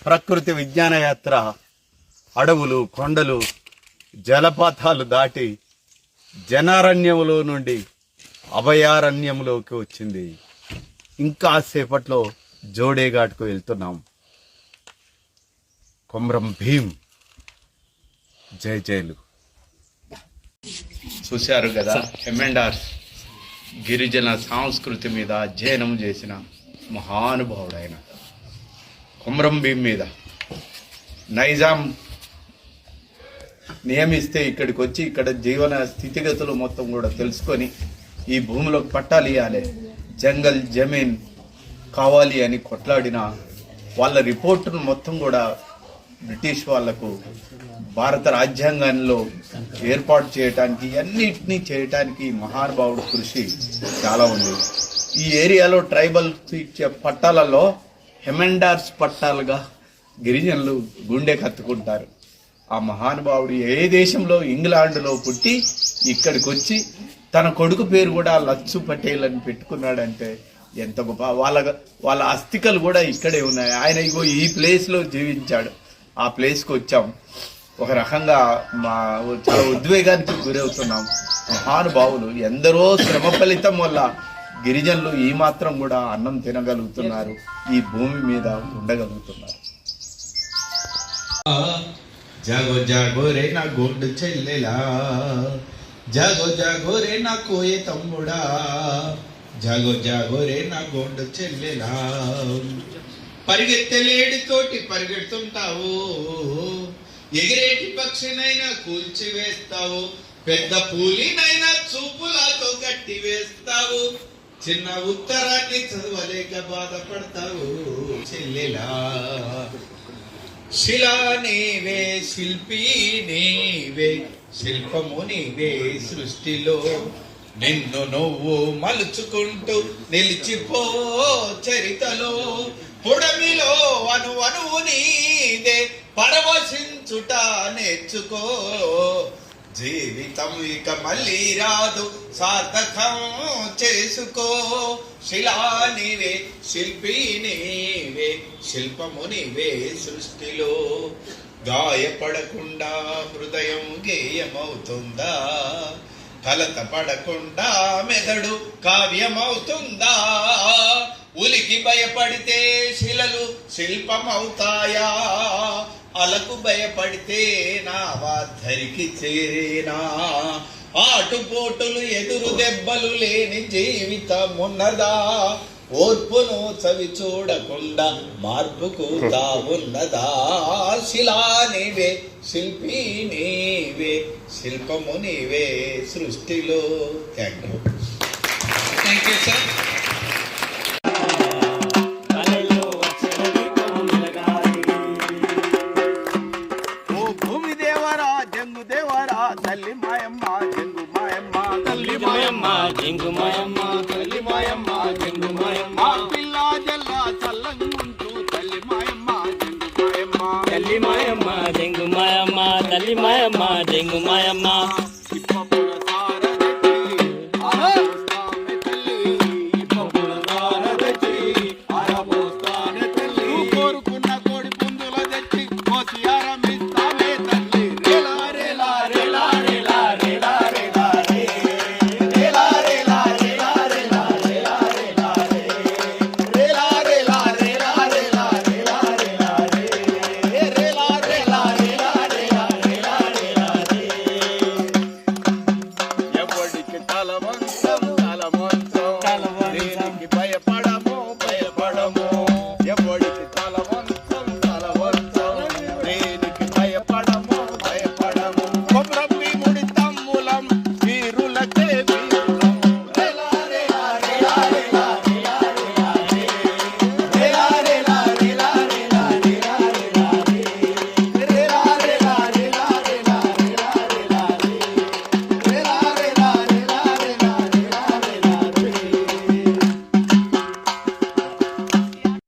ప్రకృతి విజ్ఞాన యాత్ర అడవులు, కొండలు, జలపాతాలు దాటి జనారణ్యములో నుండి అభయారణ్యంలోకి వచ్చింది. ఇంకా సేపట్లో జోడేఘాట్కు వెళ్తున్నాం. కొమ్రం భీం జై జైలు. చూశారు కదా, ఎమ్మెండార్ గిరిజన సంస్కృతి మీద అధ్యయనం చేసిన మహానుభావుడైన కొమ్రం భీం మీద నైజాం నియమిస్తే ఇక్కడికి వచ్చి ఇక్కడ జీవన స్థితిగతులు మొత్తం కూడా తెలుసుకొని ఈ భూమిలోకి పట్టాలు ఇవ్వాలి, జంగల్ జమీన్ కావాలి అని కొట్లాడిన వాళ్ళ రిపోర్టును మొత్తం కూడా బ్రిటిష్ వాళ్లకు భారత రాజ్యాంగంలో ఏర్పాటు చేయటానికి అన్నిటినీ చేయటానికి మహానుభావుడు కృషి చాలా ఉంది. ఈ ఏరియాలో ట్రైబల్ పట్టాలలో హెమెండార్స్ పట్టాలుగా గిరిజనులు గుండె కత్తుకుంటారు. ఆ మహానుభావుడు ఏ దేశంలో, ఇంగ్లాండ్లో పుట్టి ఇక్కడికి వచ్చి తన కొడుకు పేరు కూడా లచ్చు పటేల్ అని పెట్టుకున్నాడంటే ఎంత గొప్ప. వాళ్ళ అస్థికలు కూడా ఇక్కడే ఉన్నాయి. ఆయన ఇగో ఈ ప్లేస్లో జీవించాడు. ఆ ప్లేస్కి వచ్చాం. ఒక రకంగా చాలా ఉద్వేగానికి గురవుతున్నాం. మహానుభావులు ఎందరో శ్రమ ఫలితం వల్ల గిరిజనులు ఈ మాత్రం కూడా అన్నం తినగలుగుతున్నారు, ఈ భూమి మీద ఉండగలుగుతున్నారు. జాగో జాగో రే నా గోండు చెల్లెలా, జాగో జాగో రే నా కోయ తమ్ముడా, జాగో జాగో రే నా గోండు చెల్లెలా. పరిగెత్తలేడి తోటి పరిగెడుతుంటావు, ఎగిరేటి పక్షినైనా కూల్చివేస్తావు, పెద్ద పూలినైనా చూపులతో కట్టి వేస్తావు, చిన్న ఉత్తరాన్ని చదవలేక బాధపడతావు చెల్లెలా. శిలా నీవే, శిల్పి నీవే, శిల్పము నీవే సృష్టిలో, నిన్ను నువ్వు మలుచుకుంటూ నిలిచిపో చరితలో, పుడమిలో అణువు నీదే, పరవశించుట నేర్చుకో, జీవితం ఇక మళ్ళీ రాదు సార్థకం చేసుకో. శిలా నీవే, శిల్పి నీవే, శిల్పము నీవే సృష్టిలో, గాయపడకుండా హృదయం గేయమవుతుందా, కలత పడకుండా మెదడు కావ్యమవుతుందా, ఉలికి భయపడితే శిలలు శిల్పమవుతాయా, అలకు భయపడితే నావాధరికి చేరేనా, ఆటుపోటులు ఎదురు దెబ్బలు లేని జీవితం ఉన్నదా, ఓర్పును చవి చూడకుండా మార్పుకు తావున్నదా. శిలా నీవే, శిల్పి నీవే, శిల్పము నీవే సృష్టిలో. Thank you sir. తల్లి మాయమ్మ జంగు మాయమ్మ, తల్లి మాయమ్మ జంగు మాయమ్మ, తల్లి మాయమ్మ జంగు మాయమ్మ, పిల్ల జల్ల చల్లంగుంటూ తల్లి మాయమ్మ జంగు మాయమ్మ, తల్లి మాయమ్మ జంగు మాయమ్మ, తల్లి మాయమ్మ జంగు మాయమ్మ.